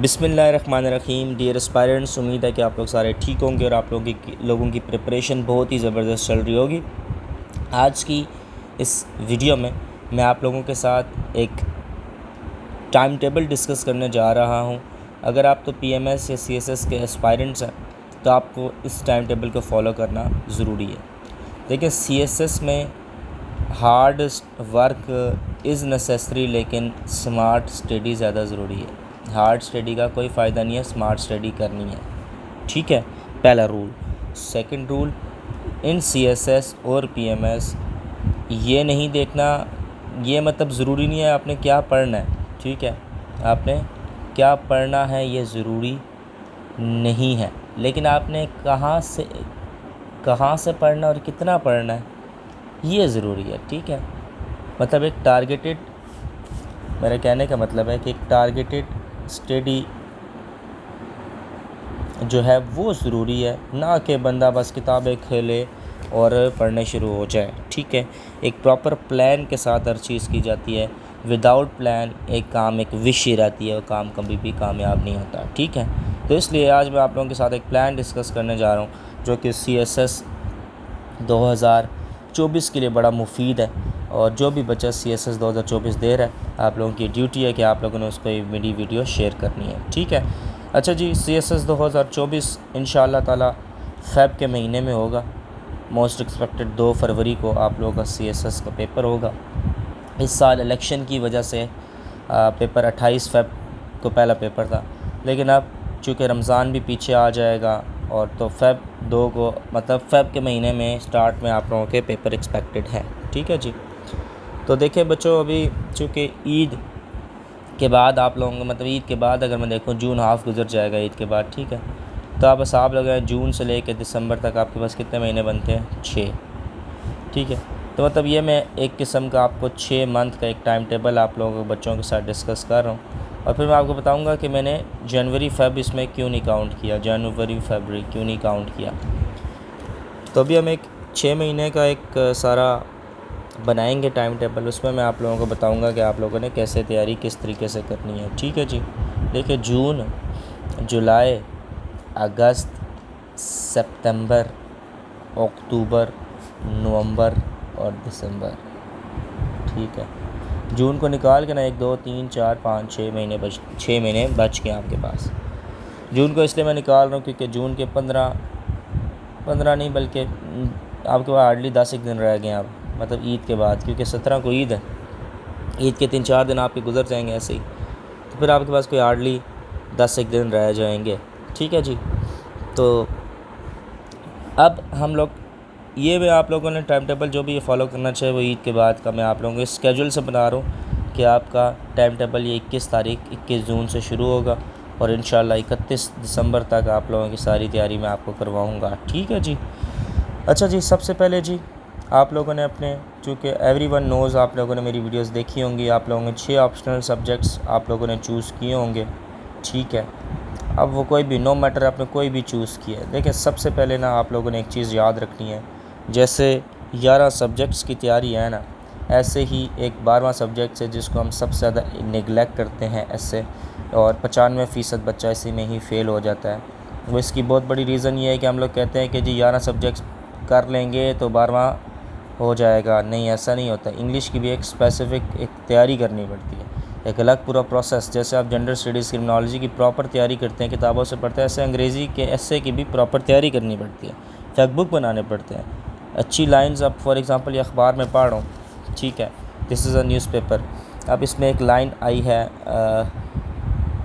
बिस्मिल्लाहिर्रहमानिर्रहीम। Dear aspirants, उम्मीद है कि आप लोग सारे ठीक होंगे और आप लोगों की प्रिपरेशन बहुत ही ज़बरदस्त चल रही होगी। आज की इस वीडियो में मैं आप लोगों के साथ एक टाइम टेबल डिस्कस करने जा रहा हूं। अगर आप तो पीएमएस या सीएसएस के एस्पायरेंट्स हैं तो आपको इस टाइम टेबल को फॉलो करना ज़रूरी है। देखिए, सीएसएस में हार्ड वर्क इज़ नेसेसरी, लेकिन स्मार्ट स्टडी ज़्यादा ज़रूरी है। हार्ड स्टडी का कोई फ़ायदा नहीं है, स्मार्ट स्टडी करनी है। ठीक है, पहला रूल। सेकंड रूल, इन सीएसएस और पीएमएस ये नहीं देखना, ये मतलब ज़रूरी नहीं है आपने क्या पढ़ना है। ठीक है, आपने क्या पढ़ना है ये ज़रूरी नहीं है, लेकिन आपने कहाँ से पढ़ना और कितना पढ़ना है ये ज़रूरी है। ठीक है, मतलब एक टारगेटेड, मेरे कहने का मतलब है कि एक टारगेटेड स्टडी जो है वो ज़रूरी है, ना कि बंदा बस किताबें खेले और पढ़ने शुरू हो जाए। ठीक है, एक प्रॉपर प्लान के साथ हर चीज़ की जाती है। विदाउट प्लान एक विश रहती है, वो काम कभी भी कामयाब नहीं होता। ठीक है, तो इसलिए आज मैं आप लोगों के साथ एक प्लान डिस्कस करने जा रहा हूँ जो कि सीएसएस 2024 के लिए बड़ा मुफीद है। और जो भी बच्चा सीएसएस 2024 दे रहा है, आप लोगों की ड्यूटी है कि आप लोगों ने उसको मेरी वीडियो शेयर करनी है। ठीक है, अच्छा जी, सीएसएस 2024 इंशाअल्लाह ताला फ़ेब के महीने में होगा। मोस्ट एक्सपेक्टेड 2 फरवरी को आप लोगों का सीएसएस का पेपर होगा। इस साल इलेक्शन की वजह से पेपर 28 फ़ेब को पहला पेपर था, लेकिन अब चूँकि रमज़ान भी पीछे आ जाएगा और तो फ़ेब 2 को, मतलब फ़ेब के महीने में स्टार्ट में आप लोगों के पेपर एक्सपेक्टेड है। ठीक है जी, तो देखिए बच्चों, अभी चूँकि ईद के बाद आप लोगों को, मतलब ईद के बाद अगर मैं देखूं जून हाफ़ गुजर जाएगा ईद के बाद। ठीक है, तो आप हिसाब लगाएं जून से लेकर दिसंबर तक आपके पास कितने महीने बनते हैं? 6। ठीक है, तो मतलब ये मैं एक किस्म का आपको 6 मंथ का एक टाइम टेबल आप लोगों के बच्चों के साथ डिस्कस कर रहा हूँ। और फिर मैं आपको बताऊँगा कि मैंने जनवरी फ़ेब इसमें क्यों नहीं काउंट किया, जनवरी फरवरी क्यों नहीं काउंट किया। तो अभी हम एक 6 महीने का एक सारा बनाएंगे टाइम टेबल। उसमें मैं आप लोगों को बताऊंगा कि आप लोगों ने कैसे तैयारी किस तरीके से करनी है। ठीक है जी, देखिए जून, जुलाई, अगस्त, सितंबर, अक्टूबर, नवंबर और दिसंबर। ठीक है, जून को निकाल के ना 1 2 3 4 5 6 महीने 6 महीने बच गए आपके पास। जून को इसलिए मैं निकाल रहा हूँ क्योंकि जून के 15 नहीं बल्कि आपके पास हार्डली 10 एक दिन रह गए आप, मतलब ईद के बाद, क्योंकि 17 को ईद है। ईद के 3-4 दिन आपके गुजर जाएंगे ऐसे ही, तो फिर आपके पास कोई हार्डली 10 एक दिन रह जाएंगे। ठीक है जी, तो अब हम लोग ये मैं आप लोगों ने टाइम टेबल जो भी ये फॉलो करना चाहिए वो ईद के बाद का मैं आप लोगों को स्केड्यूल से बना रहा हूँ कि आपका टाइम टेबल ये 21 जून से शुरू होगा और इंशाल्लाह 31 दिसंबर तक आप लोगों की सारी तैयारी मैं आपको करवाऊँगा। ठीक है जी, अच्छा जी, सबसे पहले जी आप लोगों ने अपने, चूँकि एवरीवन नोज़, आप लोगों ने मेरी वीडियोस देखी होंगी, आप लोगों ने 6 ऑप्शनल सब्जेक्ट्स आप लोगों ने चूज़ किए होंगे। ठीक है, अब वो कोई भी, नो मैटर आपने कोई भी चूज़ किया है। देखिए, सबसे पहले ना आप लोगों ने एक चीज़ याद रखनी है, जैसे 11 सब्जेक्ट्स की तैयारी है ना, ऐसे ही एक 12वां सब्जेक्ट है जिसको हम सबसे ज़्यादा निगलेक्ट करते हैं ऐसे, और 95% बच्चा इसी में ही फ़ेल हो जाता है। वो इसकी बहुत बड़ी रीज़न ये है कि हम लोग कहते हैं कि जी 11 सब्जेक्ट्स कर लेंगे तो 12वां हो जाएगा। नहीं, ऐसा नहीं होता। इंग्लिश की भी एक स्पेसिफ़िक एक तैयारी करनी पड़ती है, एक अलग पूरा प्रोसेस। जैसे आप जनरल स्टडीज़ क्रिमिनोलॉजी की प्रॉपर तैयारी करते हैं, किताबों से पढ़ते हैं, ऐसे अंग्रेज़ी के एस्से की भी प्रॉपर तैयारी करनी पड़ती है, फैक्ट बुक बनाने पड़ते हैं, अच्छी लाइंस। अब फॉर एग्ज़ाम्पल ये अखबार में पढ़ रहा हूँ, ठीक है, दिस इज़ अ न्यूज़पेपर। अब इसमें एक लाइन आई है,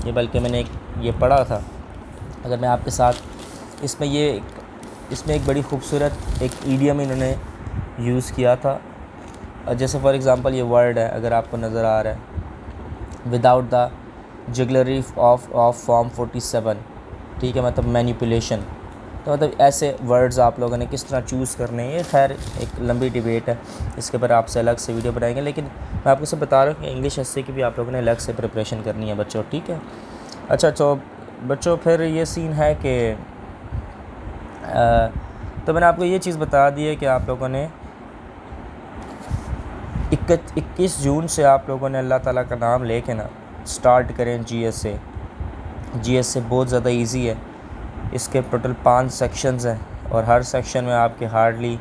ये बल्कि मैंने ये पढ़ा था, अगर मैं आपके साथ इसमें एक बड़ी खूबसूरत एक ईडियम इन्होंने यूज़ किया था। जैसे फॉर एग्ज़ाम्पल ये वर्ड है, अगर आपको नज़र आ रहा है, विदाउट द जुगलरी ऑफ फॉर्म 47। ठीक है, मतलब मैनिपुलेशन। तो मतलब ऐसे वर्ड्स आप लोगों ने किस तरह चूज़ करने हैं, ये खैर एक लंबी डिबेट है, इसके ऊपर आपसे अलग से वीडियो बनाएंगे। लेकिन मैं आपको सब बता रहा हूँ कि इंग्लिश एस्से की भी आप लोगों ने अलग से प्रिपरेशन करनी है बच्चों। ठीक है, अच्छा, तो बच्चों फिर ये सीन है कि तो मैंने आपको ये चीज़ बता दी है कि आप लोगों ने 21 जून से आप लोगों ने अल्लाह ताला का नाम लेके ना स्टार्ट करें जीएस से। जीएसए बहुत ज़्यादा इजी है। इसके टोटल 5 सेक्शंस हैं और हर सेक्शन में आपके हार्डली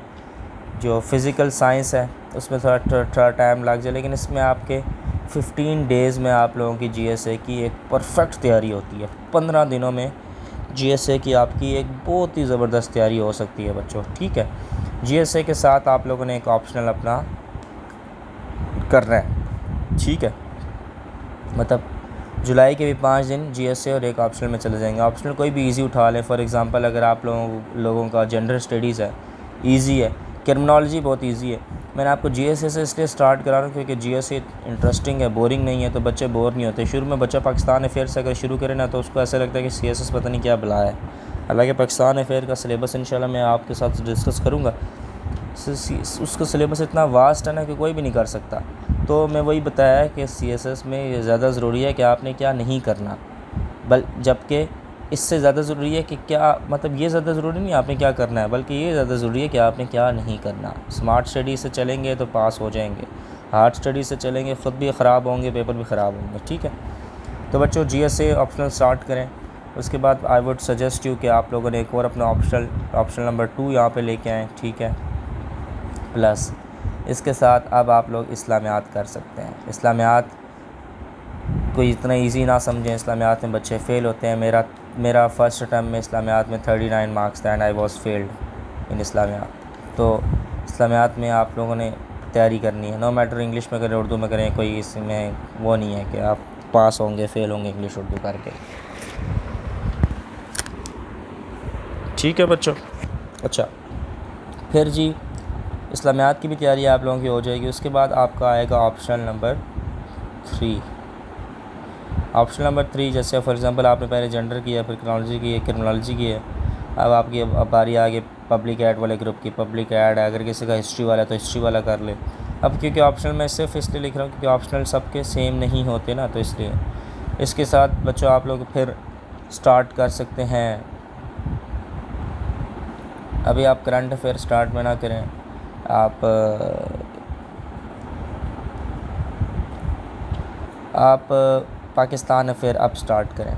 जो फ़िज़िकल साइंस है उसमें थोड़ा टाइम लग जाए, लेकिन इसमें आपके 15 डेज़ में आप लोगों की जीएसए की एक परफेक्ट तैयारी होती है। 15 दिनों में जीएसए की आपकी एक बहुत ही ज़बरदस्त तैयारी हो सकती है बच्चों, ठीक है। जीएसए के साथ आप लोगों ने एक ऑप्शनल अपना करना है, ठीक है। मतलब जुलाई के भी 5 दिन जीएसए और एक ऑप्शनल में चले जाएंगे। ऑप्शनल कोई भी इजी उठा लें। फॉर एग्जांपल अगर आप लोगों का जेंडर स्टडीज़ है, इजी है। क्रिमिनोलॉजी बहुत इजी है। मैंने आपको जीएसए से इसलिए स्टार्ट करा रहा हूँ क्योंकि जीएसए इंटरेस्टिंग है, बोरिंग नहीं है, तो बच्चे बोर नहीं होते। शुरू में बच्चा पाकिस्तान अफेयर से अगर शुरू करे ना तो उसको ऐसा लगता है कि सीएसएस पता नहीं क्या बला है। हालांकि पाकिस्तान अफेयर का सिलेबस इंशाल्लाह मैं आपके साथ डिस्कस करूँगा। उसका सिलेबस इतना वास्ट है ना कि कोई भी नहीं कर सकता। तो मैं वही बताया है कि सीएसएस में ये ज़्यादा ज़रूरी है कि आपने क्या नहीं करना, जबकि इससे ज़्यादा ज़रूरी है कि क्या, मतलब ये ज़्यादा ज़रूरी नहीं आपने क्या करना है, बल्कि ये ज़्यादा ज़रूरी है कि आपने क्या नहीं करना। स्मार्ट स्टडी से चलेंगे तो पास हो जाएंगे, हार्ड स्टडी से चलेंगे ख़ुद भी ख़राब होंगे, पेपर भी ख़राब होंगे, ठीक है। तो बच्चों जीएसए ऑप्शनल स्टार्ट करें। उसके बाद आई वुड सजेस्ट यू कि आप लोगों ने एक और अपना ऑप्शनल नंबर 2 यहाँ पे लेके आएँ, ठीक है। प्लस इसके साथ अब आप लोग इस्लामियात कर सकते हैं। इस्लामियात कोई इतना इजी ना समझें, इस्लामियात में बच्चे फ़ेल होते हैं। मेरा फ़र्स्ट अटैम्प्ट में इस्लामियात में 39 मार्क्स थे and I was failed in Islamiat. तो इस्लामियात में आप लोगों ने तैयारी करनी है, नो मैटर इंग्लिश में करें उर्दू में करें, कोई इसमें वो नहीं है कि आप पास होंगे फ़ेल होंगे इंग्लिश उर्दू करके, ठीक है बच्चों। अच्छा, फिर जी इस्लामियात की भी तैयारी आप लोगों की हो जाएगी। उसके बाद आपका आएगा ऑप्शनल नंबर 3। ऑप्शनल नंबर 3 जैसे फॉर एग्जांपल आपने पहले जेंडर किया, फिर क्रिमिनोलॉजी की है, अब आपकी अब बारी आ गई पब्लिक एड वाले ग्रुप की। पब्लिक एड अगर किसी का हिस्ट्री वाला है तो हिस्ट्री वाला कर ले। अब क्योंकि ऑप्शनल मैं सिर्फ इसलिए लिख रहा हूँ क्योंकि ऑप्शनल सबके सेम नहीं होते ना, तो इसलिए इसके साथ बच्चों आप लोग फिर स्टार्ट कर सकते हैं। अभी आप करंट अफेयर स्टार्ट में ना करें, आप पाकिस्तान अफेयर अब स्टार्ट करें।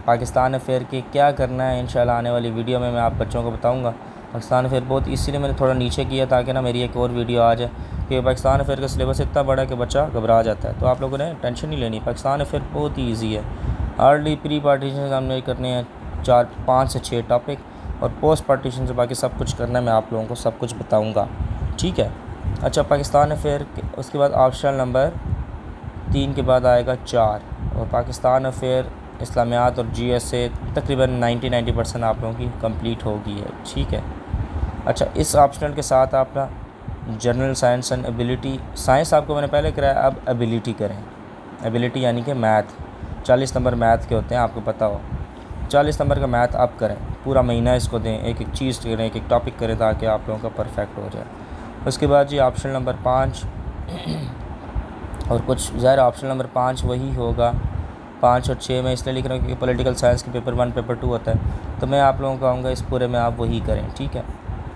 पाकिस्तान अफेयर की क्या करना है इंशाल्लाह आने वाली वीडियो में मैं आप बच्चों को बताऊंगा। पाकिस्तान अफेयर बहुत इसीलिए मैंने थोड़ा नीचे किया ताकि ना मेरी एक और वीडियो आ जाए, कि पाकिस्तान अफेयर का सिलेबस इतना बड़ा है कि बच्चा घबरा जाता है। तो आप लोगों ने टेंशन नहीं लेनी, पाकिस्तान अफेयर बहुत ही ईजी है। हार्डली प्री पार्टीशन हमने करने हैं 5 से 6 टॉपिक, और पोस्ट पार्टीशन से बाकी सब कुछ करना है, मैं आप लोगों को सब कुछ बताऊँगा, ठीक है। अच्छा, पाकिस्तान अफेयर उसके बाद ऑप्शनल नंबर 3 के बाद आएगा 4, और पाकिस्तान अफेयर, इस्लामियात और जीएसए तकरीबन 90% आप लोगों की कंप्लीट होगी है, ठीक है। अच्छा, इस ऑप्शनल के साथ आपका general science and ability, science आपको मैंने पहले कराया, अब एबिलिटी करें। एबिलिटी यानी कि मैथ, 40 नंबर मैथ के होते हैं, आपको पता हो। 40 नंबर का मैथ आप करें, पूरा महीना इसको दें, एक एक चीज़ करें, एक एक टॉपिक करें ताकि आप लोगों का परफेक्ट हो जाए। उसके बाद जी ऑप्शनल नंबर 5 और कुछ ज़ाहिर ऑप्शनल नंबर 5 वही होगा। 5 और 6 में इसलिए लिख रहा हूँ क्योंकि पॉलिटिकल साइंस के पेपर 1 पेपर 2 होता है, तो मैं आप लोगों को कहूँगा इस पूरे में आप वही करें, ठीक है।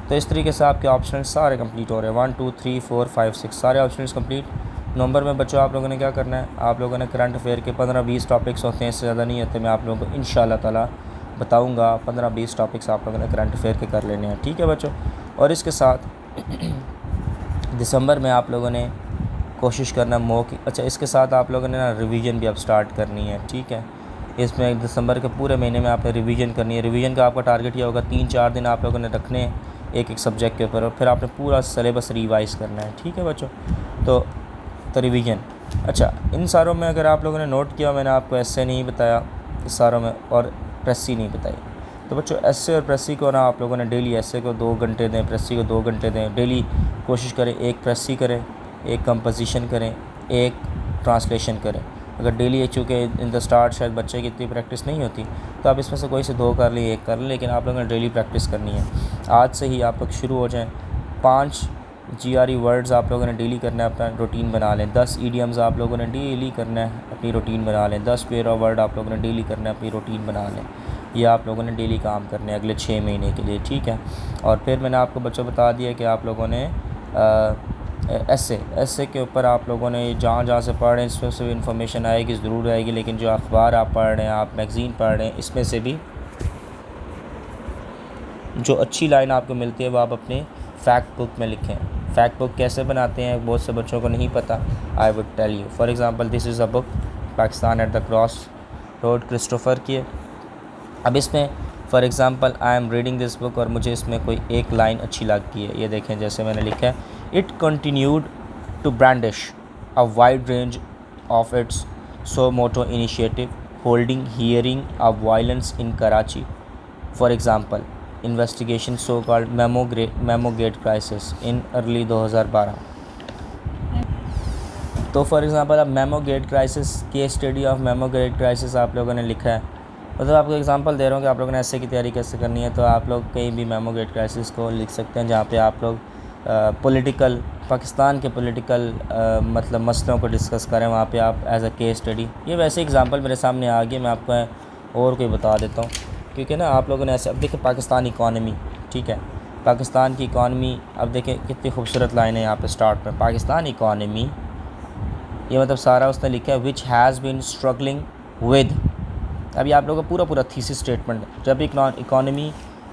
तो इस तरीके से आपके ऑप्शनल सारे कंप्लीट हो रहे हैं, 1 2 3 4 5 6 सारे ऑप्शनल्स कंप्लीट। नवंबर में बच्चों आप लोगों ने क्या करना है, आप लोगों ने करंट अफेयर के 15-20 टॉपिक्स होते हैं, इससे ज़्यादा नहीं होते। मैं आप लोगों को इंशाल्लाह ताला बताऊँगा, 15-20 टॉपिक्स आप लोगों ने करंट अफेयर के कर लेने हैं, ठीक है बच्चों। और इसके साथ दिसंबर में आप लोगों ने कोशिश करना अच्छा, इसके साथ आप लोगों ने ना रिवीजन भी अब स्टार्ट करनी है, ठीक है। इसमें दिसंबर के पूरे महीने में आपने रिवीजन करनी है। रिवीजन का आपका टारगेट ये होगा 3-4 दिन आप लोगों ने रखने हैं एक एक सब्जेक्ट के ऊपर, और फिर आपने पूरा सिलेबस रिवाइज़ करना है, ठीक है बच्चों। तो रिवीजन, अच्छा, इन सारों में अगर आप लोगों ने नोट किया, मैंने आपको एसए नहीं बताया इस सारों में, और प्रेसी नहीं बताई। तो बच्चों एसए और प्रेसी को ना आप लोगों ने डेली एसए को 2 घंटे दें, प्रेसी को 2 घंटे दें। डेली कोशिश करें एक प्रेसी करें, एक कंपोजिशन करें, एक ट्रांसलेशन करें। अगर डेली चूँकि इन द स्टार्ट शायद बच्चे की इतनी प्रैक्टिस नहीं होती, तो आप इसमें से कोई से 2 कर लें, 1 कर लें, लेकिन आप लोगों ने डेली प्रैक्टिस करनी है। आज से ही आप लोग शुरू हो जाएँ। 5 GRE वर्ड्स आप लोगों ने डेली करना है, अपना रूटीन बना लें। 10 ईडियम्स आप लोगों ने डेली करना है, अपनी रूटीन बना लें। 10 पेयर ऑफ वर्ड आप लोगों ने डेली करना है, अपनी रूटीन बना लें। ये आप लोगों ने डेली काम करने हैं अगले 6 महीने के लिए, ठीक है। और फिर मैंने आपको बच्चों बता दिया कि आप लोगों ने ऐसे के ऊपर आप लोगों ने जहाँ जहाँ से पढ़ रहे हैं इसमें से इन्फॉर्मेशन आएगी, ज़रूर आएगी, लेकिन जो अखबार आप पढ़ रहे हैं, आप मैगज़ीन पढ़ रहे हैं, इसमें से भी जो अच्छी लाइन आपको मिलती है वो आप अपने फैक्ट बुक में लिखें। फैक्ट बुक कैसे बनाते हैं बहुत से बच्चों को नहीं पता। I would tell you. For example this is a book Pakistan at the cross road Christopher की है। अब इसमें for example I am reading this book और मुझे इसमें कोई एक लाइन अच्छी लगती है, ये देखें जैसे मैंने लिखा है, it continued to brandish a wide range of its suo motu initiative holding hearing of violence in Karachi. For example investigation so called memogate crisis in early 2012। तो फॉर एग्ज़ाम्पल अब memogate crisis, case study of memogate crisis आप लोगों ने लिखा है। मतलब आपको example दे रहा हूँ कि आप लोगों ने ऐसे की तैयारी कैसे करनी है। तो आप लोग कहीं भी मेमोगेट क्राइसिस को लिख सकते हैं जहाँ पे आप लोग पॉलिटिकल पाकिस्तान के पॉलिटिकल मतलब मसलों को डिस्कस करें, वहाँ पे आप एज अ केस स्टडी। ये वैसे एग्जांपल मेरे सामने आ गया, मैं आपको और कोई बता देता हूँ, क्योंकि ना आप लोगों ने ऐसे, अब देखिए पाकिस्तान इकॉनमी, ठीक है, पाकिस्तान की इकॉनमी, अब देखें कितनी खूबसूरत लाइन है यहाँ पे स्टार्ट में, पाकिस्तान इकॉनमी, ये मतलब सारा उसने लिखा है which has been struggling with. अभी आप लोगों का पूरा थीसिस स्टेटमेंट है। जब इकॉनमी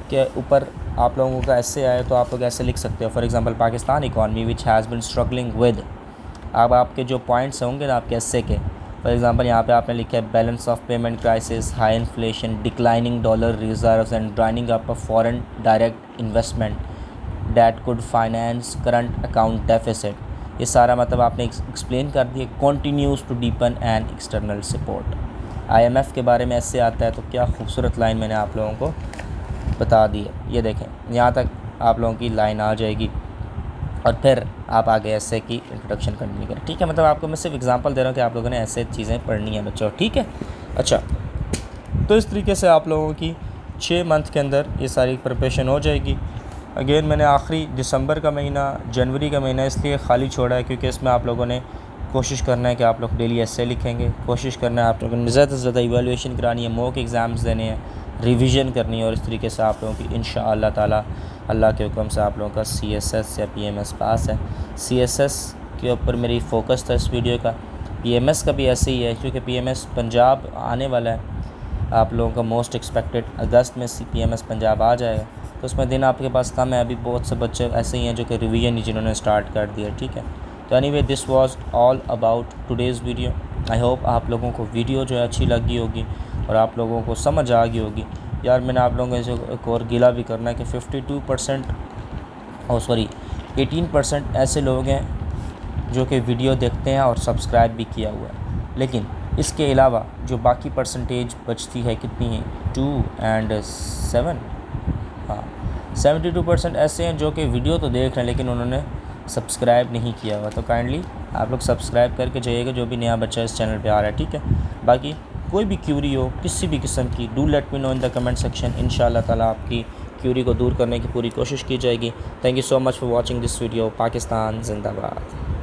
के ऊपर आप लोगों का ऐसे आए तो आप लोग ऐसे लिख सकते हो, for example Pakistan economy which has been struggling with. अब आपके जो पॉइंट्स होंगे ना आपके ऐसे के, फॉर एग्जांपल यहाँ पे आपने लिखा है balance of payment crisis, high inflation, declining dollar reserves and drying up of foreign direct investment that could finance current account deficit. ये सारा मतलब आपने एक्सप्लेन कर दिया। Continues to deepen and external support. IMF के बारे में ऐसे आता है, तो क्या खूबसूरत लाइन मैंने आप लोगों को बता दी है। ये देखें यहाँ तक आप लोगों की लाइन आ जाएगी और फिर आप आगे ऐसे की इंट्रोडक्शन कंटिन्यू करें, ठीक है। मतलब आपको मैं सिर्फ एग्जांपल दे रहा हूँ कि आप लोगों ने ऐसे चीज़ें पढ़नी है बच्चों, ठीक है। अच्छा, तो इस तरीके से आप लोगों की 6 मंथ के अंदर ये सारी प्रिपरेशन हो जाएगी। अगेन मैंने आखिरी दिसंबर का महीना, जनवरी का महीना इसलिए खाली छोड़ा है क्योंकि इसमें आप लोगों ने कोशिश करना है कि आप लोग डेली ऐसे लिखेंगे, कोशिश करना है आप लोगों ने ज़्यादा से ज़्यादा इवैल्यूएशन करानी है, मॉक एग्ज़ाम्स देने हैं, रिवीजन करनी है, और इस तरीके से आप लोगों की इंशाअल्लाह ताला अल्लाह के हुक्म से आप लोगों का CSS या PMS पास है। CSS के ऊपर मेरी फ़ोकस था इस वीडियो का, PMS का भी ऐसे ही है क्योंकि PMS पंजाब आने वाला है। आप लोगों का मोस्ट एक्सपेक्टेड अगस्त में PMS पंजाब आ जाएगा, तो उसमें दिन आपके पास कम है। अभी बहुत से बच्चे ऐसे ही हैं जो कि रिवीजन ही जिन्होंने स्टार्ट कर दिया, ठीक है। तो anyway this was all about today's video. I hope आप लोगों को वीडियो जो है अच्छी लगी होगी और आप लोगों को समझ आ गई होगी। यार मैंने आप लोगों को एक और गिला भी करना है कि 18% ऐसे लोग हैं जो कि वीडियो देखते हैं और सब्सक्राइब भी किया हुआ है, लेकिन इसके अलावा जो बाकी परसेंटेज बचती है कितनी है, 2 और 7, हाँ 72% ऐसे हैं जो कि वीडियो तो देख रहे हैं लेकिन उन्होंने सब्सक्राइब नहीं किया हुआ। तो काइंडली आप लोग सब्सक्राइब करके जाइएगा जो भी नया बच्चा इस चैनल पे आ रहा है, ठीक है। बाकी कोई भी क्यूरी हो किसी भी किस्म की, do let me know in the comment section. इंशाअल्लाह ताला आपकी क्यूरी को दूर करने की पूरी कोशिश की जाएगी। Thank you so much for watching this video. Pakistan जिंदाबाद।